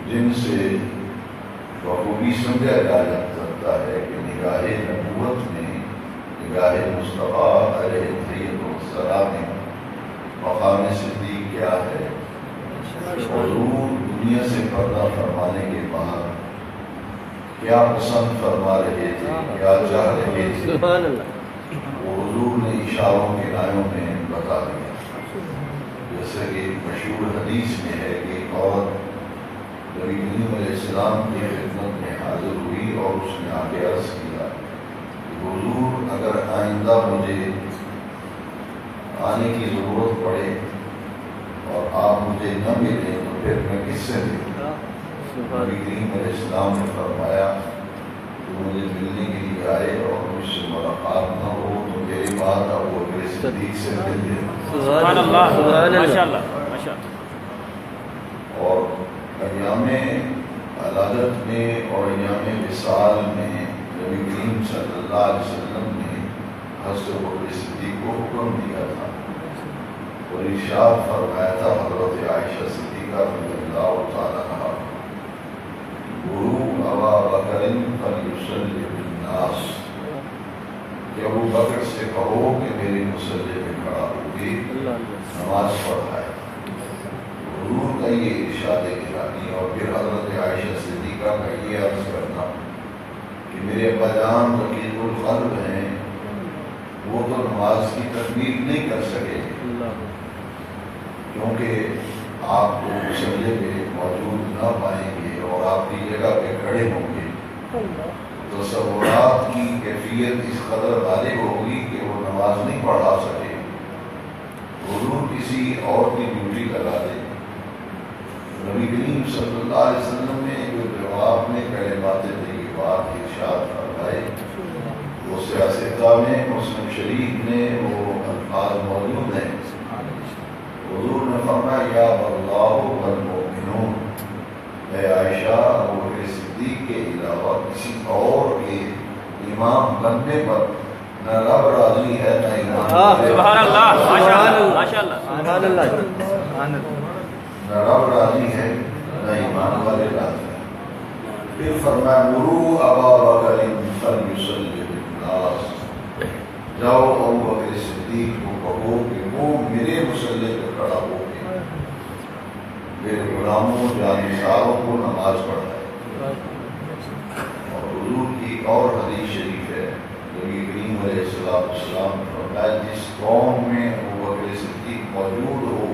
جن سے بخوبی سمجھا جا سکتا ہے کہ نگاہ نبوت میں نگاہ مصطفیٰ علیہ السلام میں مقام صدیق کیا ہے. حضور دنیا سے پردہ فرمانے کے بعد کیا پسند فرما رہے تھے، کیا چاہ رہے تھے، وہ حضور نے اشاروں کے رائوں میں بتا دیا. جیسے کہ مشہور حدیث میں ہے کہ ایک عورت نبی کریم علیہ السلام کی خدمت میں حاضر ہوئی اور اس نے آگے عرض کیا کہ حضور اگر آئندہ مجھے آنے کی ضرورت پڑے اور آپ مجھے نہ ملیں تو پھر میں کس سے ملوں؟ نبی کریم علیہ السلام نے فرمایا کہ مجھے ملنے کے لیے آئے اور مجھ سے ملاقات نہ ہو تو میری بات ابو بکر صدیق سے مل جائے. سبحان اللہ، ماشاء اللہ، ماشاء اللہ. اور ایام ولادت میں اور ایام وصال میں نبی کریم صلی اللہ علیہ وسلم نے حضرت ابو بکر صدیق کو حکم دیا تھا اور ارشاد فرمایا تھا حضرت عائشہ صدیقہ رضی اللہ تعالیٰ عنہا، مروا ابا بکر فلیصلی بالناس، کہ ابو بکر سے کہو کہ میرے مصلی میں کھڑا ہو کے نماز پڑھائے. حضور کا یہ ارشاد گرامی اور پھر حضرت عائشہ صدیقہ کا یہ عرض کرنا کہ میرے ابا جان رقیق القلب ہیں، وہ تو نماز کی تکمیل نہیں کر سکے کیونکہ آپ کو مصلی پہ موجود نہ پائیں گے اور آپ کی جگہ پہ کھڑے ہوں گے. تصورات کی کیفیت اس قدر غالب ہوگی کہ وہ نماز نہیں پڑھا سکے. حضور کسی اور کی ڈیوٹی لگا دیں. نبی کریم صلی اللہ علیہ وسلم نے جو جواب میں کلمات طیبات ارشاد فرمائے وہ سیاستہ میں مسلم شریف میں وہ الفاظ موجود ہیں. حضور نے فرمایا یا اللہ والمؤمنون، اے عائشہ ابو بکر صدیق کے علاوہ کسی اور کے امام بننے پر نہ رب راضی ہے نہ ایمان. سبحان اللہ، ماشاء اللہ، ماشاء اللہ، سبحان اللہ. نہ رب راضی ہے نہ ایمان والے راضی ہیں. پھر فرمایا مروا ابا بکر فلیصلی بالناس، جاؤ ابو بکر صدیق کو کہو کہ وہ میرے مصلی پہ کھڑا ہو کے میرے غلاموں جانثاروں کو نماز پڑھائے. اور حضور کی اور حدیث شریف ہے، نبی کریم علیہ السلام نے فرمایا جس قوم میں ابو بکر صدیق موجود ہو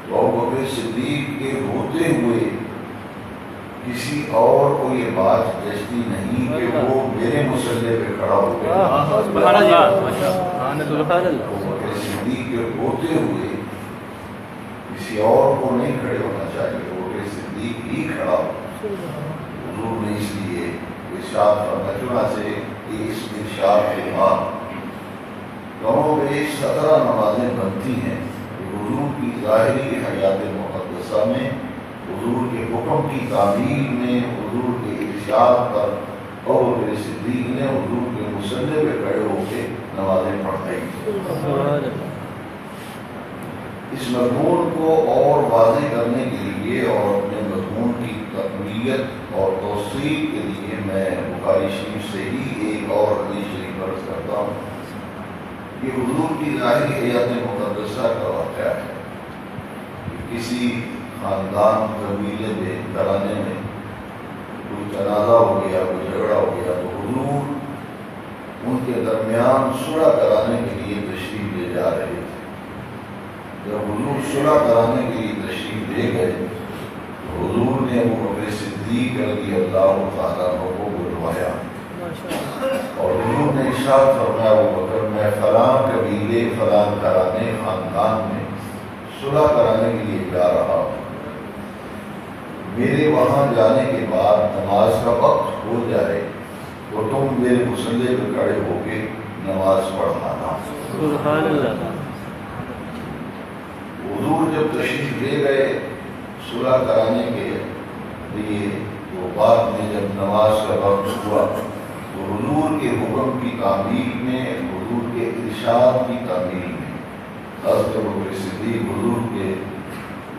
تو ابو بکر صدیق کے ہوتے ہوئے کسی اور کو یہ بات جچتی نہیں کہ وہ میرے مصلی پہ کھڑا ہو گیا. سبحان اللہ، ماشاء اللہ. ابو بکر صدیق کے ہوتے ہوئے کسی اور کو نہیں کھڑے ہونا چاہیے، ابو بکر صدیق ہی کھڑا ہو. حضور نے اس لیے ارشاد فرمایا، چنانچہ اس ارشاد کے بعد گاؤں میں 17 نمازیں بنتی ہیں. حضور کی ظاہری حیات مقدسہ میں، حضور کے حکم کی تعمیل میں، حضور کے ارشاد پر ابو بکر صدیق نے حضور کے مصلی پہ کھڑے ہو کے نمازیں پڑھائی. اس مضمون کو اور واضح کرنے کے لیے اور اپنے مضمون کی تقویت اور توثیق کے لیے میں بخاری شریف سے ہی ایک اور حدیث شریف عرض کرتا ہوں. یہ حضور کی ظاہری حیات مقدسہ کا واقعہ ہے. کسی خاندان قبیلے میں گھرانے میں کوئی تنازع ہو گیا، کوئی جھگڑا ہو گیا تو حضور ان کے درمیان صلح کرانے کے لیے تشریف لے جا رہے تھے. جب حضور صلح کرانے کے لیے تشریف لے گئے تو حضور نے ابو بکر صدیق رضی اللہ تعالیٰ عنہ کو بلوایا اور حضور نے ارشاد فرمایا، ابو بکر میں فلاں قبیلے فلاں گھرانے خاندان میں صلح کرانے کے لیے جا رہا ہوں. میرے وہاں جانے کے بعد نماز کا وقت ہو جائے تو تم میرے مصلی پہ کھڑے ہو کے نماز پڑھانا. سبحان اللہ. حضور جب تشریف لے گئے صلح کرانے کے لیے تو بعد میں جب نماز کا وقت ہوا تو حضور کے حکم کی تعمیل میں، حضور کے ارشاد کی تعمیل میں حضرت ابو بکر صدیق حضور کے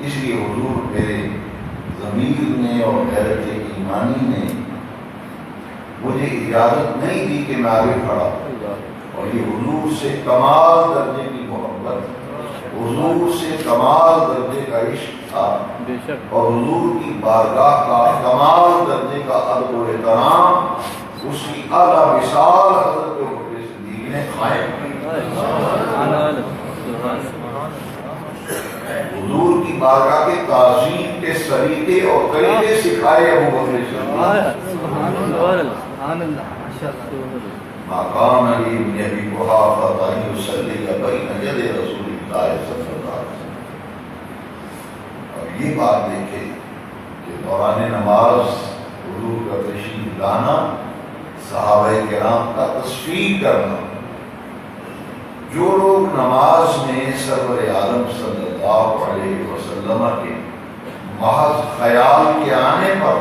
اس لیے حضور میرے ضمیر نے اور غیرت ایمانی نے مجھے اجازت نہیں دی کہ میں آگے کھڑا ہوں، اور یہ حضور سے کمال درجے کی محبت، حضور سے کمال درجے کا عشق تھا، اور حضور کی بارگاہ کا کمال درجے کا ادب و احترام، اس کی اعلیٰ مثال حضرت بکر صدیق نے قائم کی۔ حضور کی بارگاہ کے تعظیم کے سلیقے اور طریقے سکھائے ابو بکر صدیق۔ ما كان لي من أبي قحافة أن يصلي بين يدي رسول الله صلی اللہ علیہ وسلم۔ اب یہ بات دیکھیں کہ دوران نماز حضور کا تشریف لانا، صحابہ کرام کا تصفیق کرنا، جو لوگ نماز میں سرور عالم صلی اللہ علیہ وسلم کے محض خیال کے آنے پر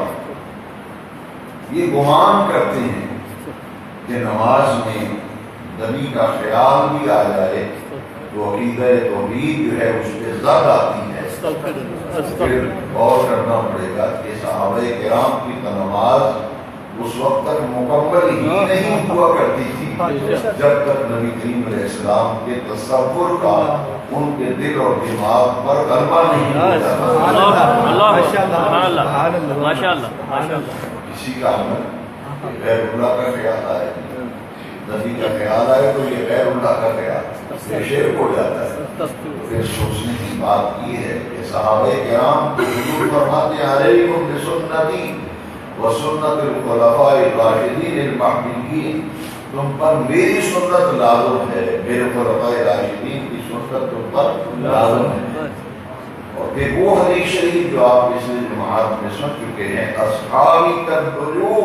یہ گمان کرتے ہیں کہ نماز میں نبی کا خیال بھی آ جائے تو عقیدہ توحید جو ہے اس پہ زد آتی ہے، پھر غور کرنا پڑے گا کہ صحابہ کرام کی نماز اس وقت تک مکمل ہی نہیں ہوا کرتی تھی جب تک نبی کریم علیہ السلام کے تصور کا ان کے دل اور دماغ پر غلبہ نہیں ہو جاتا۔ کسی کا عمل غیر اللہ کا خیال آئے، نبی کا خیال آئے تو یہ غیر اللہ کا خیال، یہ شرک ہو جاتا ہے۔ پھر سوچنے کی بات یہ ہے کہ صحابہ کرام حضور فرماتے ہیں علیکم بسنتی وسنت الخلفاء الراشدین المہدیین، تم پر میری سنت لازم ہے، میرے خلفاء راشدین کی سنت تم پر لازم ہے۔ اور پھر وہ حدیث شریف جو آپ پچھلے جماعت میں سن چکے ہیں، اصحابی تدبروا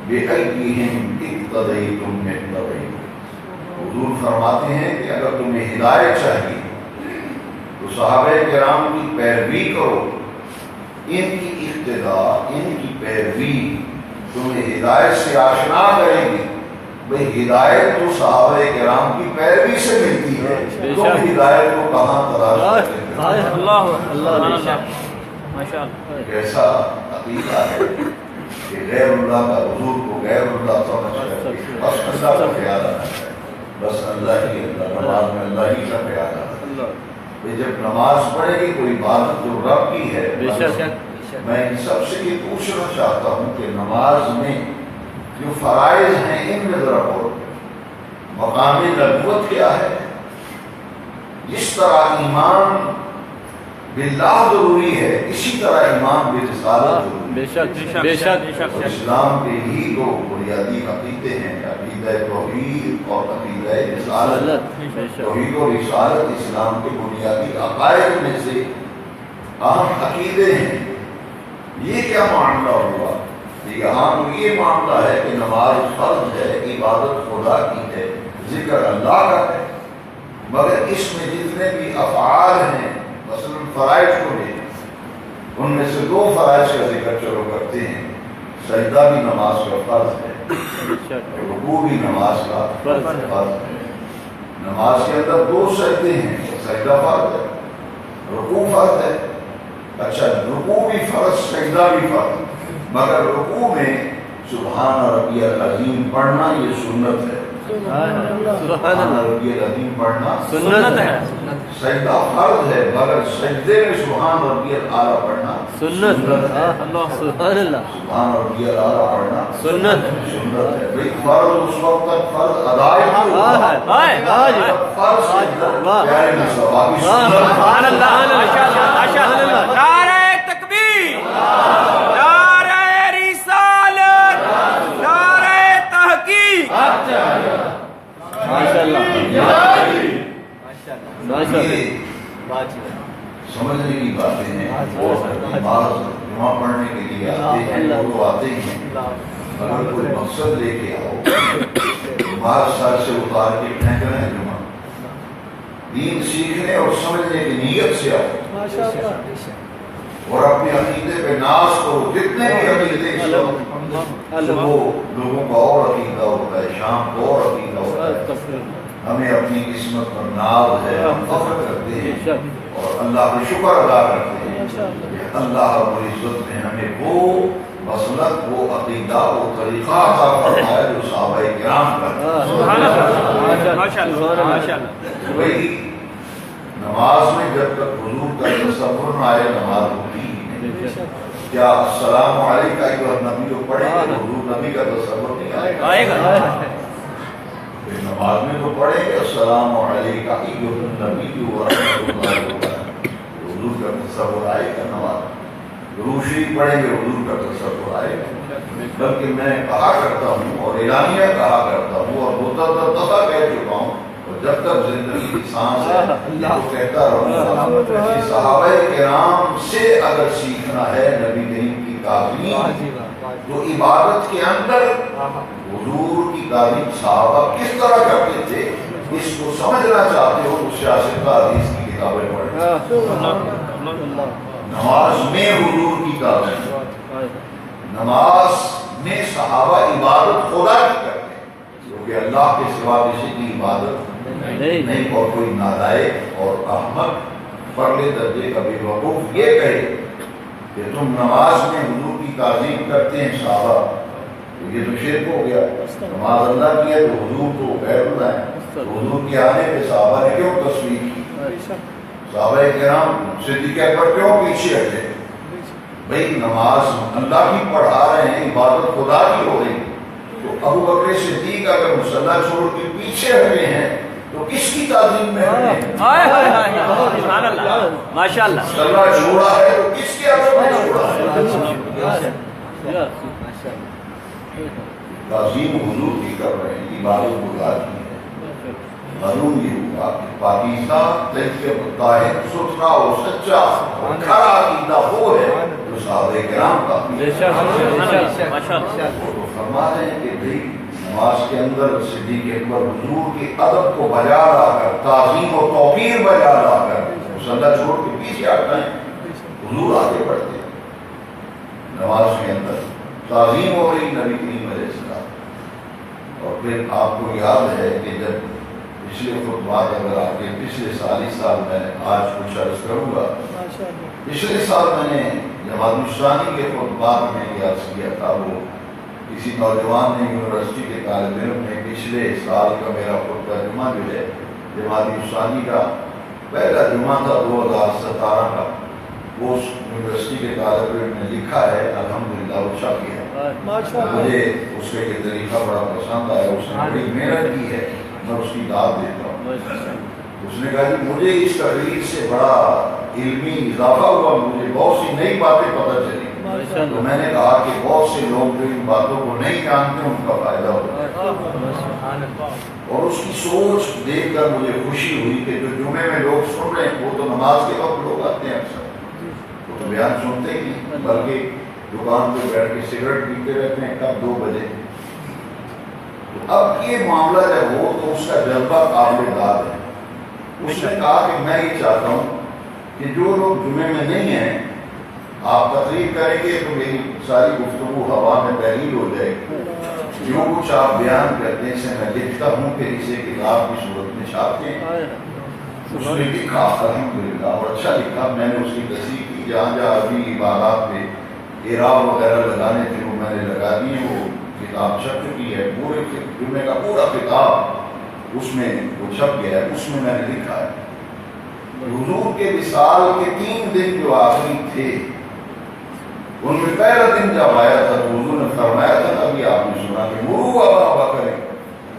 بأیہم اقتدیتم اقتدیتم، حضور فرماتے ہیں کہ اگر تمہیں ہدایت چاہیے تو صحابہ کرام کی پیروی کرو، ان کی اقتدا، ان کی پیروی تمہیں ہدایت سے آشنا کرے گی۔ بھئی ہدایت تو صحابہ کرام کی پیروی سے ملتی ہے، تم ہدایت کو کہاں تلاش کرتے ہیں؟ کیسا عقیدہ ہے کہ غیر اللہ کا حضور کو غیر اللہ سمجھ کر بس اللہ کا خیال آنا ہے، بس اللہ ہی اللہ، نماز میں اللہ ہی کا خیال آنا ہے۔ جب نماز پڑھے گی کوئی بات جو رب کی ہے، میں ان سب سے یہ پوچھنا چاہتا ہوں کہ نماز میں جو فرائض ہیں ان میں ذرا غور کریں۔ مقام نبوت کیا ہے؟ جس طرح ایمان باللہ ضروری ہے اسی طرح ایمان برسالت ضروری ہے۔ اسلام کے ہی دو بنیادی عقیدے ہیں، عقیدہ توحید اور عقیدہ رسالت۔ توحید و رسالت اسلام کے بنیادی عقائد میں سے اہم عقیدے ہیں۔ یہ کیا معاملہ ہوا؟ یہاں تو یہ معاملہ ہے کہ نماز فرض ہے، عبادت خدا کی ہے، ذکر اللہ کا ہے، مگر اس میں جتنے بھی افعال ہیں، مثلا فرائض کو لیں، ان میں سے دو فرائض کا ذکر چلو کرتے ہیں۔ سجدہ بھی نماز کا فرض ہے، رکوع بھی نماز کا فرض ہے۔ نماز کے اندر دو سجدے ہیں، سجدہ فرض ہے، رکوع فرض ہے۔ اچھا، رکوع بھی فرض، سجدہ بھی فرض، مگر رکوع میں سبحان ربی العظیم پڑھنا یہ سنت ہے۔ سبحان ربی العظیم پڑھنا سنت ہے، سجدہ فرض ہے، مگر سجدے میں سبحان ربی الاعلیٰ پڑھنا سنت ہے۔ سبحان اللہ، سبحان ربی الاعلیٰ پڑھنا سنت ہے۔ بھئی فرض اس وقت تک فرض ادائی فرض پیارے مصطفیٰ کی سبحان سنت۔ اللہ، ماشاء اللہ، نعرہ تکبیر، نعرہ رسالت، نعرہ تحقیق، ماشاء اللہ، سمجھنے کی باتیں ہیں۔ اور نماز جمعہ پڑھنے کے لیے آتے ہیں، وہ تو آتے ہیں، اگر کوئی مقصد لے کے آؤ، بعض سال سے اتار کے پھینک رہے ہیں جمعہ، دین سیکھنے اور سمجھنے کی نیت سے آؤ اور اپنے عقیدے پہ ناز کرو۔ جتنے بھی عقیدے اس وقت وہ لوگوں کا اور عقیدہ ہوتا ہے، شام کو اور عقیدہ ہوتا ہے، ہمیں اپنی قسمت پر ناز ہے، ہم فخر کرتے ہیں اور اللہ کا شکر ادا کرتے ہیں کہ اللہ رب العزت نے ہمیں وہ مسلک، وہ عقیدہ، وہ طریقہ عطا فرمایا جو صحابہ کرام کا سبحان اللہ، ماشاءاللہ ماشاءاللہ۔ وہی نماز میں جب تک حضور کا تصور نہ آئے نماز ہوتی ہی نہیں۔ کیا السلام علیکم ایھا النبی کو پڑھے تو حضور نبی کا تصور نہیں آئے گا؟ آئے گا۔ نماز میں تو پڑھیں گے السلام علیکم ایھا النبی ورحمۃ اللہ وبرکاتہ، حضور کا تصور آئے گا۔ نماز روشی پڑھیں گے حضور کا تصور آئے گا۔ بلکہ میں کہا کرتا ہوں اور اعلانیہ کہا کرتا ہوں اور متعدد دفعہ کہہ چکا ہوں، اور جب تک زندگی کی سانس ہے تو کہتا رہوں گا کہ صحابہ کرام سے اگر سیکھنا ہے نبی کریم کی تعلیم، تو عبادت کے اندر حضور کی تعلیم صحابہ کس طرح کرتے تھے، اس کو سمجھنا چاہتے ہو تو سیاست حدیث کی کتابیں پڑھیں۔ نماز میں حضور کی تعلیم، نماز میں صحابہ عبادت خدا کی کرتے ہیں، کیونکہ اللہ کے سوا کسی کی عبادت نہیں، اور کوئی نالائق اور احمق پرلے درجے کا بے وقوف یہ کہے کہ تم نماز میں حضور کی تعظیم کرتے ہیں صحابہ، تو یہ تو شرک ہو گیا۔ نماز اللہ کی ہے تو حضور تو غیر اللہ ہے، تو حضور کے آنے پہ صحابہ نے کیوں تصویر کی؟ صحابہ کرام صدیق اکبر کیوں پیچھے ہٹے؟ بھئی نماز اللہ کی پڑھا رہے ہیں، عبادت خدا کی ہو رہی، تو ابو بکر صدیق اگر مصلی چھوڑ کے پیچھے ہٹے ہیں تو کس کی تعظیم میں ہٹے ہیں؟ سبحان اللہ ماشاءاللہ۔ مصلی چھوڑا ہے تو کس کے ادب میں چھوڑا ہے؟ تعظیم حضور کی کر رہے ہیں، عبادت خدا کی ہے۔ معلوم یہ ہوگا کہ پاکیزہ طیب طاہر ستھرا اور سچا اور کھرا عقیدہ وہ ہے جو صحابہ کرام کا وہ فرما رہے ہیں کہ بھئی نماز کے اندر صدیق اکبر حضور کے ادب کو بجا لا کر، تعظیم و توقیر بجا لا کر مصلی چھوڑ کے پیچھے ہٹتے ہیں، حضور آگے بڑھتے ہیں۔ نماز کے اندر تعظیم ہو رہی نبی کریم علیہ السلام، اور پھر آپ کو یاد ہے کہ جب پچھلے خطبات اگر آپ کے پچھلے سال میں آج کچھ عرض کروں گا، پچھلے سال میں نے جماعت اسلامی کے خطبات میں یہ عرض کیا تھا، وہ کسی نوجوان نے یونیورسٹی کے طالب علم نے پچھلے سال کا میرا خطبہ جمعہ جو ہے جماعت اسلامی کا پہلا جمعہ تھا 2017 کا، وہ یونیورسٹی کے طالب علم نے لکھا ہے، الحمدللہ وہ چھپ گیا۔ مجھے اس کے یہ طریقہ بڑا پسند آیا، اس نے بڑی محنت کی ہے، میں اس کی داد دیتا ہوں۔ اس نے کہا کہ مجھے اس تقریر سے بڑا علمی اضافہ ہوا، مجھے بہت سی نئی باتیں پتہ چلی، تو میں نے کہا کہ بہت سے لوگ جو ان باتوں کو نہیں جانتے ان کا فائدہ ہوتا ہے، اور اس کی سوچ دیکھ کر مجھے خوشی ہوئی کہ جو جمعے میں لوگ سن رہے ہیں وہ تو نماز کے وقت لوگ آتے ہیں اکثر، وہ تو بیان سنتے ہی نہیں، بلکہ دکان پہ بیٹھ کے سگریٹ پیتے رہتے ہیں، کب 2 بجے۔ اب یہ معاملہ جب ہو تو اس کا جذبہ قابل داد ہے۔ اس نے کہا کہ میں یہ چاہتا ہوں کہ جو لوگ جمعے میں نہیں ہیں آپ تقریر کریں گے تو میری ساری گفتگو ہوا میں تحلیل ہو جائے گی، جو کچھ آپ بیان کرتے ہیں اسے میں لکھتا ہوں، پھر اسے کتاب کی صورت میں چھاپتے ہیں۔ اس نے لکھا الحمدللہ، اور اچھا لکھا، میں نے اس کی تصحیح کی، جہاں جہاں ابھی عبارات پہ اعراب وغیرہ لگانے تھے وہ میں نے لگا دیے، وہ کتاب چھپ چکی ہے، پورے جمعے کا پورا کتاب اس میں وہ چھپ گیا ہے۔ اس میں میں نے لکھا ہے حضور کے وصال کے 3 دن جو آخری تھے ان میں پہلا دن جب آیا تھا تو حضور نے فرمایا تھا، ابھی آپ نے سنا کہ مرو ابا بکر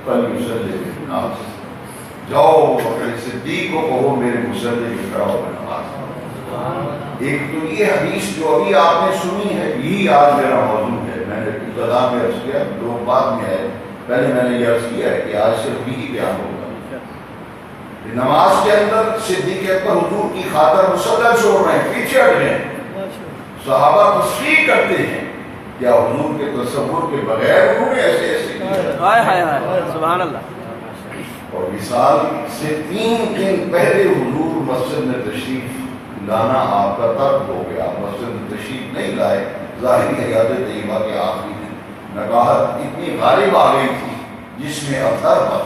فلیصلی بالناس، جاؤ بکر صدیق کو کہو میرے مصلی میں کھڑا ہو کر نماز۔ ایک تو یہ حدیث جو ابھی آپ نے سنی ہے یہی آج میرا موضوع ہے، میں نے ابتدا میں عرض کیا، 2 بعد میں آئے، پہلے میں نے یہ عرض کیا ہے کہ آج صرف یہی بیان ہوگا۔ نماز کے اندر صدیق اکبر حضور کی خاطر مصلی چھوڑ رہے ہیں، پیچھے ہٹ رہے ہیں، صحابہ تصدیق کرتے ہیں کیا حضور کے تصور کے بغیر انہوں نے ایسے کیا؟ سبحان اللہ۔ اور وصال سے 3 دن پہلے حضور مسجد میں تشریف لانا آپ کا ترک ہو گیا، مسجد میں تشریف نہیں لائے، ظاہری حیات طیبہ کے آخری دن نکاحت اتنی غالب آ گئی تھی جس میں اثر تھا۔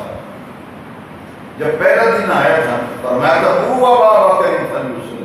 جب پہلا دن آیا تھا فرمایا تھا مرو ابا بکر فلیصلی،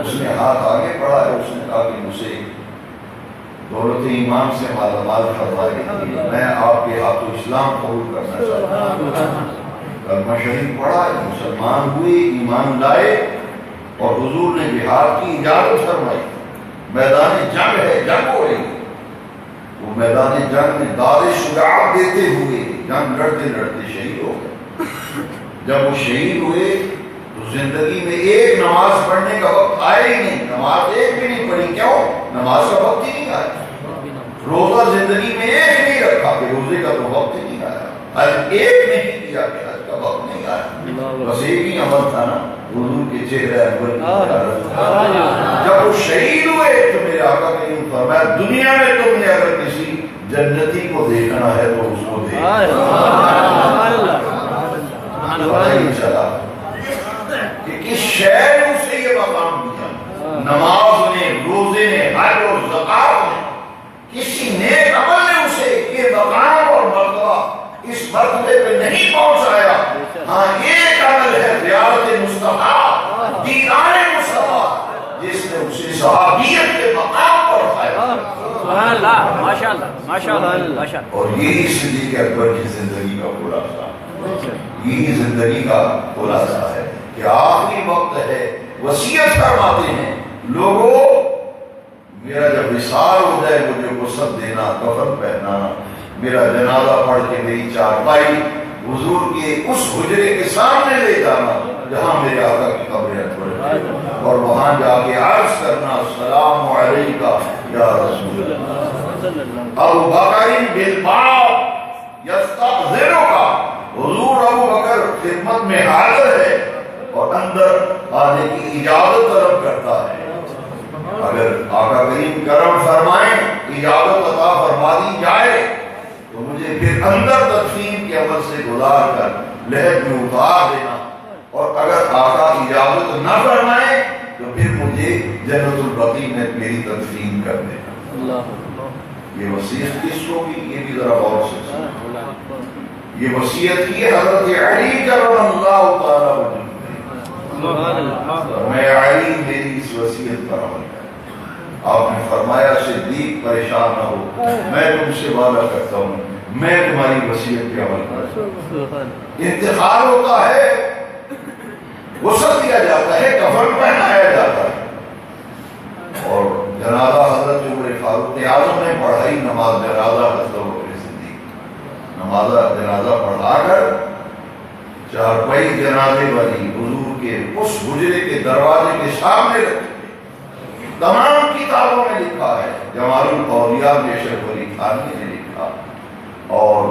اس نے ہاتھ آگے بڑھا ہے، اس نے کہا کہ مجھے دولت ایمان سے مالا مال فرمائے، میں آپ کے ہاتھوں اسلام قبول کرنا چاہتا ہوں۔ کلمہ شریف پڑھا ہے، مسلمان ہوئے، ایمان لائے، اور حضور نے جہاد کی اجازت فرمائی۔ میدان جنگ ہے، جنگ ہو رہی ہے، وہ میدان جنگ میں دار شجاعت دیتے ہوئے جنگ لڑتے لڑتے شہید ہو گئے۔ جب وہ شہید ہوئے تو زندگی میں ایک نماز پڑھنے کا وقت آیا ہی نہیں، نماز ایک بھی نہیں پڑھی۔ کیوں؟ نماز کا وقت ہی نہیں آیا۔ روزہ زندگی میں ایک نہیں رکھا کہ روزے کا تو وقت ہی نہیں آیا، حج ایک نہیں کیا کہ حج کا وقت نہیں آیا۔ بس ایک ہی عمل تھا نا، حضور کے چہرے انور کی زیارت۔ جب وہ شہید ہوئے تو میرے آقا نے یوں فرمایا، دنیا میں تم نے اگر کسی جنتی کو دیکھنا ہے تو اس کو دیکھنا۔ پتہ ہی نہیں چلا کہ کس شہر نے اسے یہ مقام دیا۔ نماز نے، روزے نے، حج اور زکات نے، کسی نیک عمل نے اسے یہ مقام اور مرتبہ اس مرتبے پہ نہیں پہنچایا۔ ہاں ایک عمل ہے زیارت مصطفیٰ، دیدار مصطفیٰ، جس نے اسے صحابیت کے مقام پر اٹھایا۔ سبحان اللہ، ماشاء اللہ، ماشاء اللہ، ماشاء اللہ۔ اور یہی صدیق اکبر کی زندگی کا خلاصہ، یہی زندگی کا خلاصہ ہے کہ آخری وقت ہے، وصیت فرماتے ہیں، لوگوں میرا جب وصال ہو جائے مجھے غسل دینا، کفن پہنانا، میرا جنازہ پڑھ کے میری چارپائی حضور کے اس حجرے کے سامنے لے جانا جہاں میرے آقا کی قبر انور ہے، اور وہاں جا کے عرض کرنا، السلام علیکہ یا رسول اللہ، ابو بکر بالباب یستقبلک، حضور ابو بکر خدمت میں حاضر ہے اور اندر آنے کی اجازت طلب کرتا ہے۔ اگر آقا کریم کرم فرمائیں، اجازت عطا فرما دی جائے تو مجھے پھر اندر تدفین کے عمل سے گزار کر لحد میں اتار دینا، اور اگر آقا اجازت نہ فرمائیں تو پھر مجھے جنت البقیع میں میری تدفین کر دینا۔ یہ وصیت کس کو کی؟ یہ بھی ذرا غور سے سنیں۔ یہ وصیت کی حضرت علی کرم اللہ تعالی وجہ، میں علی میری اس وصیت پر عمل کروں۔ آپ نے فرمایا صدیق پریشان نہ ہو، میں تم سے وعدہ کرتا ہوں میں تمہاری وصیت پہ عمل کروں۔ انتقال ہوتا ہے، غسل دیا جاتا ہے، کفن پہنایا جاتا ہے، اور جنازہ حضرت عمر فاروق اعظم نے پڑھائی نماز جنازہ حضرت بکر صدیق، نماز جنازہ پڑھا کر چارپائی جنازے والی حضور کے اس حجرے کے دروازے کے سامنے رکھی۔ تمام کتابوں میں لکھا ہے، جمال الاولیاء اشرف علی تھانوی نے لکھا، اور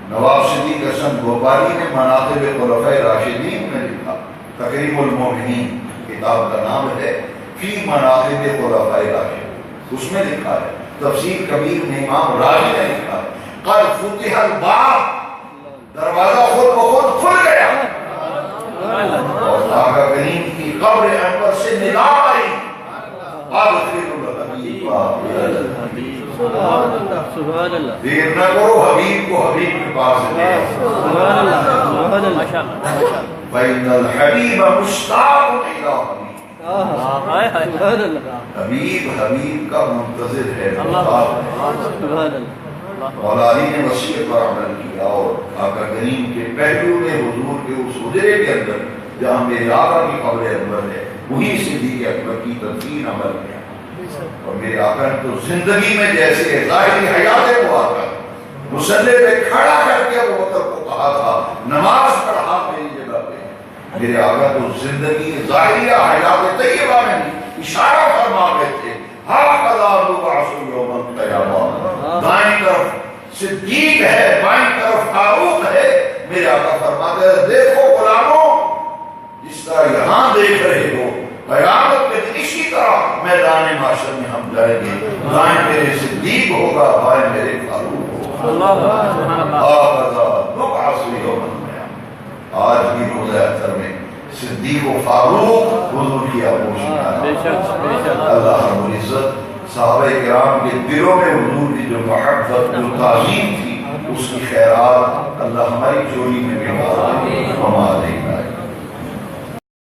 نواب صدیق حسن بھوپالی نے مناقب خلفائے راشدین میں لکھا، تقریب المومنین کتاب کا نام ہے، فی مناقب خلفائے راشدین، اس میں لکھا ہے، تفسیر کبیر میں امام راضی نے لکھا ہے، قد فتح الباب، دروازہ خود بخود کھل گیا، اور آقا کریم کی قبر انور سے ندا آئی، سبحان اللہ، دیر نہ کرو، حبیب کو حبیب کے پاس لے آؤ۔ سبحان اللہ، سبحان اللہ، ماشاء اللہ، فإن الحبیب مشتاق إلی حبیب، سبحان اللہ، حبیب حبیب کا منتظر ہے۔ سبحان اللہ۔ مولا علی نے وصیت پر عمل کیا، اور آقا کریم کے پہلو میں حضور کے اس حجرے کے اندر جہاں میرے آقا کی قبر انور ہے، وہی صدیق اکبر کی تدفین عمل کیا، اور میرے آقا نے تو زندگی میں جیسے ظاہری حیات کو آقا مصلی پہ کھڑا کر کے ابو بکر کو کہا تھا نماز پڑھا میری جگہ پہ، میرے آقا تو زندگی ظاہریہ حیات طیبہ میں اشارہ فرما رہے تھے، ہاکذا نبعث یوم القیامہ، دائیں طرف صدیق ہے، بائیں طرف فاروق ہے، میرے آقا فرماتے ہیں دیکھو غلاموں، جس طرح یہاں دیکھ رہے ہو، قیامت میں اسی طرح میدان محشر میں ہم جائیں گے، دائیں میرے صدیق ہوگا، بائیں میرے فاروق ہوگا۔ ہاکذا نبعث یوم القیامہ، آج بھی روزہ اختر میں صدیق و فاروق حضور کی آغوش میں، اللہ رب العزت صحابہ کرام کے دلوں میں حضور کی جو محبت، جو تعظیم تھی، اس کی خیرات اللہ ہماری چوری میں بھی ڈال دے۔